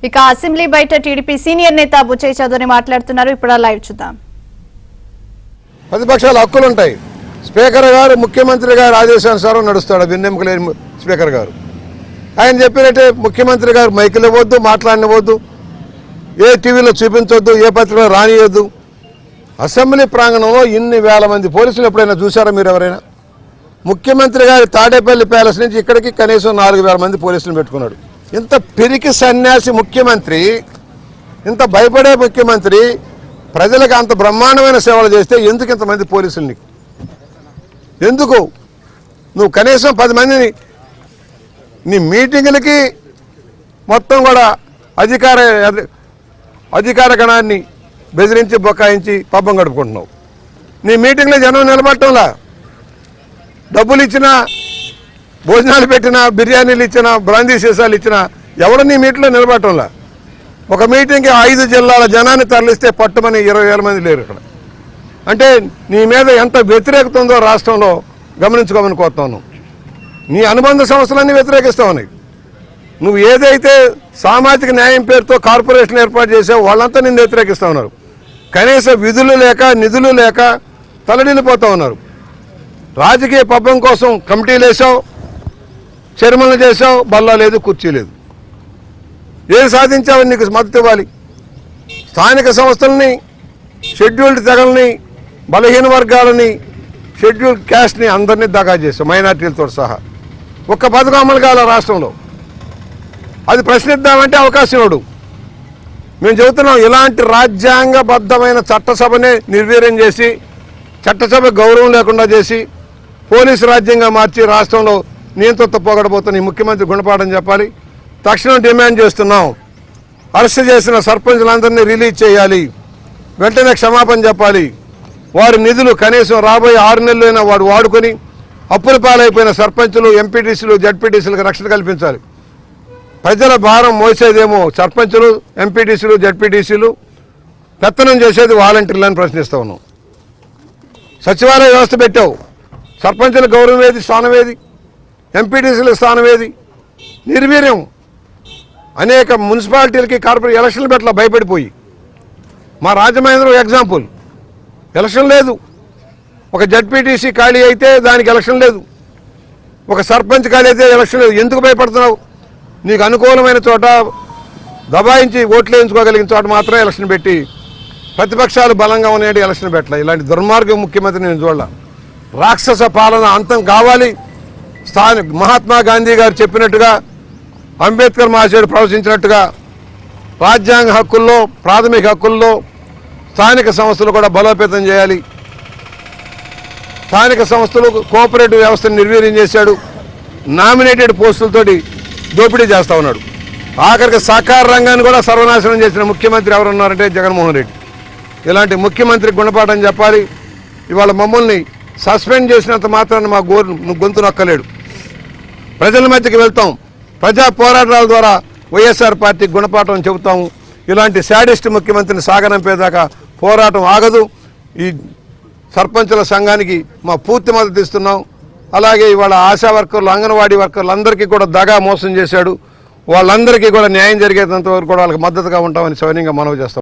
ఇక అసెంబ్లీ బయట TDP senior నేత బుచ్చయ్య చౌదరి మాట్లాడుతున్నారు. ఇప్పుడు లైవ్ చూద్దాం. ప్రతిపక్షాల హక్కులు ఉంటాయి. స్పీకర్ గారు ముఖ్యమంత్రి గారు ఆదేశానుసారం నడుస్తాడు. విన్నెముక లేని స్పీకర్ గారు ఆయన చెప్పినట్టే ముఖ్యమంత్రి గారు మైకులు ఇవ్వద్దు, మాట్లాడనివ్వద్దు, ఏ టీవీలో చూపించొద్దు, ఏ పత్రికలో రానియొద్దు. అసెంబ్లీ ప్రాంగణంలో ఇన్ని వేల మంది పోలీసులు ఎప్పుడైనా చూసారా మీరు? ఎవరైనా? ముఖ్యమంత్రి గారి తాడేపల్లి ప్యాలెస్ నుంచి ఇక్కడికి కనీసం 4,000 మంది పోలీసులు పెట్టుకున్నాడు. ఇంత పిరికి సన్యాసి ముఖ్యమంత్రి, ఇంత భయపడే ముఖ్యమంత్రి ప్రజలకు అంత బ్రహ్మాండమైన సేవలు చేస్తే ఎందుకు ఇంతమంది పోలీసులు? నీకు ఎందుకు? నువ్వు కనీసం 10 మందిని నీ మీటింగులకి మొత్తం కూడా అధికార గణాన్ని బెదిరించి బొకాయించి పబ్బం గడుపుకుంటున్నావు. నీ మీటింగ్లో జనం నిలబడటంలా, డబ్బులు ఇచ్చినా, భోజనాలు పెట్టినా, బిర్యానీలు ఇచ్చినా, బ్రాందీ సీసాలు ఇచ్చినా ఎవరు నీ మీటింగ్లో నిలబడటంలా. ఒక మీటింగ్కి 5 జిల్లాల జనాన్ని తరలిస్తే పట్టుమని 20,000 మంది లేరు ఇక్కడ. అంటే నీ మీద ఎంత వ్యతిరేకత ఉందో రాష్ట్రంలో గమనించుకోమని కోరుతాను. నీ అనుబంధ సంస్థలన్నీ వ్యతిరేకిస్తావు. నువ్వు ఏదైతే సామాజిక న్యాయం పేరుతో కార్పొరేషన్ ఏర్పాటు చేసావు వాళ్ళంతా నిన్ను వ్యతిరేకిస్తూ ఉన్నారు. కనీస విధులు లేక, నిధులు లేక తలడిల్లిపోతూ ఉన్నారు. రాజకీయ పబ్బం కోసం కమిటీలు వేసావు, చర్మలు చేసావు, బల్లా లేదు, కుర్చీ లేదు. ఏది సాధించావని నీకు మద్దతు ఇవ్వాలి? స్థానిక సంస్థలని, షెడ్యూల్డ్ తెగల్ని, బలహీన వర్గాలని, షెడ్యూల్డ్ క్యాస్ట్ని అందరినీ దగా చేసావు, మైనార్టీలతో సహా. ఒక్క పథకం అమలు కాల రాష్ట్రంలో. అది ప్రశ్నిద్దామంటే అవకాశం ఇవ్వడు. మేము చెబుతున్నాం, ఇలాంటి రాజ్యాంగబద్ధమైన చట్టసభనే నిర్వీర్యం చేసి, చట్టసభ గౌరవం లేకుండా చేసి, పోలీసు రాజ్యంగా మార్చి రాష్ట్రంలో నియంత్రణ పోగొడబోతున్న ఈ ముఖ్యమంత్రి గుణపాఠం చెప్పాలి. తక్షణం డిమాండ్ చేస్తున్నాం, అరెస్ట్ చేసిన సర్పంచులందరినీ రిలీజ్ చేయాలి, వెంటనే క్షమాపణ చెప్పాలి. వారి నిధులు కనీసం రాబోయే 6 నెలలైనా వాడు వాడుకొని అప్పుల పాలైపోయిన సర్పంచులు, ఎంపీటీసీలు, జడ్పీటీసీలకు రక్షణ కల్పించాలి. ప్రజల భారం మోసేదేమో సర్పంచులు, ఎంపీటీసీలు, జడ్పీటీసీలు, పెత్తనం చేసేది వాలంటీర్లని ప్రశ్నిస్తూ ఉన్నాం. సచివాలయ వ్యవస్థ పెట్టావు, సర్పంచుల గౌరవం ఏది, స్థానం ఏది? ఎంపీటీసీల స్థానం ఏది? నిర్వీర్యం. అనేక మున్సిపాలిటీలకి కార్పొరేట్ ఎలక్షన్లు పెట్టలా భయపడిపోయి. మా రాజమహేంద్రం ఎగ్జాంపుల్, ఎలక్షన్ లేదు. ఒక జడ్పీటీసీ ఖాళీ అయితే దానికి ఎలక్షన్ లేదు, ఒక సర్పంచ్ ఖాళీ అయితే ఎలక్షన్ లేదు. ఎందుకు భయపడుతున్నావు? నీకు అనుకూలమైన చోట దబాయించి ఓట్లు వేయించుకోగలిగిన చోట మాత్రమే ఎలక్షన్ పెట్టి, ప్రతిపక్షాలు బలంగా ఉన్నాయంటే ఎలక్షన్ పెట్టాలి. ఇలాంటి దుర్మార్గ ముఖ్యమంత్రి నేను చూడాల. రాక్షస పాలన అంతం కావాలి. మహాత్మా గాంధీ గారు చెప్పినట్టుగా, అంబేద్కర్ మహాశయుడు ప్రవచించినట్టుగా రాజ్యాంగ హక్కుల్లో, ప్రాథమిక హక్కుల్లో స్థానిక సంస్థలు కూడా బలోపేతం చేయాలి. స్థానిక సంస్థలు కోఆపరేటివ్ వ్యవస్థను నిర్వీర్యం చేశాడు. నామినేటెడ్ పోస్టులతోటి దోపిడీ చేస్తూ ఉన్నాడు. ఆఖరికి సహకార రంగాన్ని కూడా సర్వనాశనం చేసిన ముఖ్యమంత్రి ఎవరున్నారంటే జగన్మోహన్ రెడ్డి. ఇలాంటి ముఖ్యమంత్రి గుణపాఠం చెప్పాలి. ఇవాళ మమ్మల్ని సస్పెండ్ చేసినంత మాత్రాన మా గొంతు నొక్కలేడు. ప్రజల మధ్యకి వెళ్తాం, ప్రజా పోరాటాల ద్వారా వైఎస్ఆర్ పార్టీ గుణపాఠం చెబుతాము. ఇలాంటి శాడిస్ట్ ముఖ్యమంత్రిని సాగనంపేదాకా పోరాటం ఆగదు. ఈ సర్పంచుల సంఘానికి మా పూర్తి మద్దతు ఇస్తున్నాం. అలాగే ఇవాళ ఆశా వర్కర్లు, అంగన్వాడీ వర్కర్లు అందరికీ కూడా దగా మోసం చేశాడు. వాళ్ళందరికీ కూడా న్యాయం జరిగేంత వరకు కూడా వాళ్ళకి మద్దతుగా ఉంటామని సవినయంగా మనవి చేస్తాం.